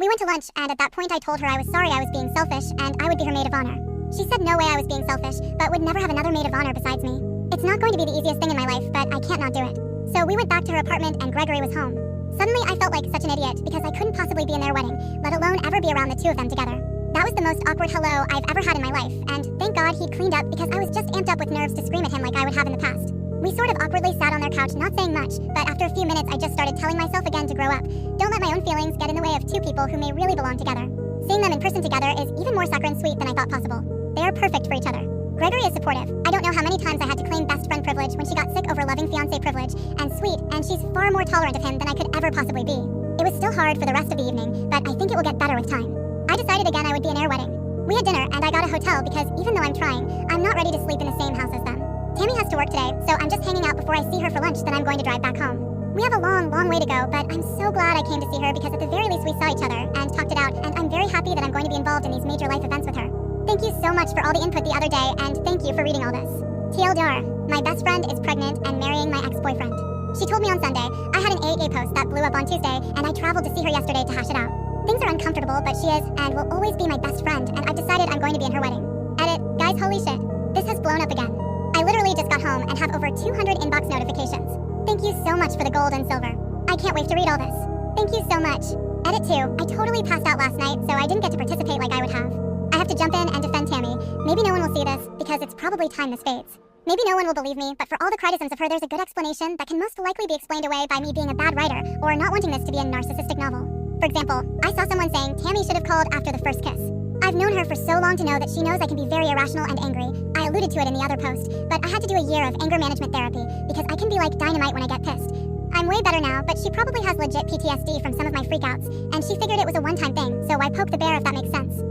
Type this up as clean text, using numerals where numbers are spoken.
We went to lunch, and at that point I told her I was sorry I was being selfish, and I would be her maid of honor. She said no way I was being selfish, but would never have another maid of honor besides me. It's not going to be the easiest thing in my life, but I can't not do it. So we went back to her apartment, and Gregory was home. Suddenly I felt like such an idiot, because I couldn't possibly be in their wedding, let alone ever be around the two of them together. That was the most awkward hello I've ever had in my life, and thank God he'd cleaned up because I was just amped up with nerves to scream at him like I would have in the past. We sort of awkwardly sat on their couch, not saying much, but after a few minutes I just started telling myself again to grow up. Don't let my own feelings get in the way of two people who may really belong together. Seeing them in person together is even more saccharine sweet than I thought possible. They are perfect for each other. Gregory is supportive. I don't know how many times I had to claim best friend privilege when she got sick over loving fiancé privilege, and sweet, and she's far more tolerant of him than I could ever possibly be. It was still hard for the rest of the evening, but I think it will get better with time. I decided again I would be in their wedding. We had dinner, and I got a hotel because even though I'm trying, I'm not ready to sleep in the same house as them. Tammy has to work today, so I'm just hanging out before I see her for lunch, then I'm going to drive back home. We have a long, long way to go, but I'm so glad I came to see her because at the very least we saw each other and talked it out, and I'm very happy that I'm going to be involved in these major life events with her. Thank you so much for all the input the other day, and thank you for reading all this. TLDR, my best friend is pregnant and marrying my ex-boyfriend. She told me on Sunday. I had an AITA post that blew up on Tuesday, and I traveled to see her yesterday to hash it out. Things are uncomfortable, but she is and will always be my best friend, and I've decided I'm going to be in her wedding. Edit, guys, holy shit. This has blown up again. I literally just got home and have over 200 inbox notifications. Thank you so much for the gold and silver. I can't wait to read all this. Thank you so much. Edit 2, I totally passed out last night, so I didn't get to participate like I would have. I have to jump in and defend Tammy. Maybe no one will see this, because it's probably time this fades. Maybe no one will believe me, but for all the criticisms of her, there's a good explanation that can most likely be explained away by me being a bad writer or not wanting this to be a narcissistic novel. For example, I saw someone saying Tammy should have called after the first kiss. I've known her for so long to know that she knows I can be very irrational and angry. I alluded to it in the other post, but I had to do a year of anger management therapy because I can be like dynamite when I get pissed. I'm way better now, but she probably has legit PTSD from some of my freakouts, and she figured it was a one-time thing, so why poke the bear if that makes sense?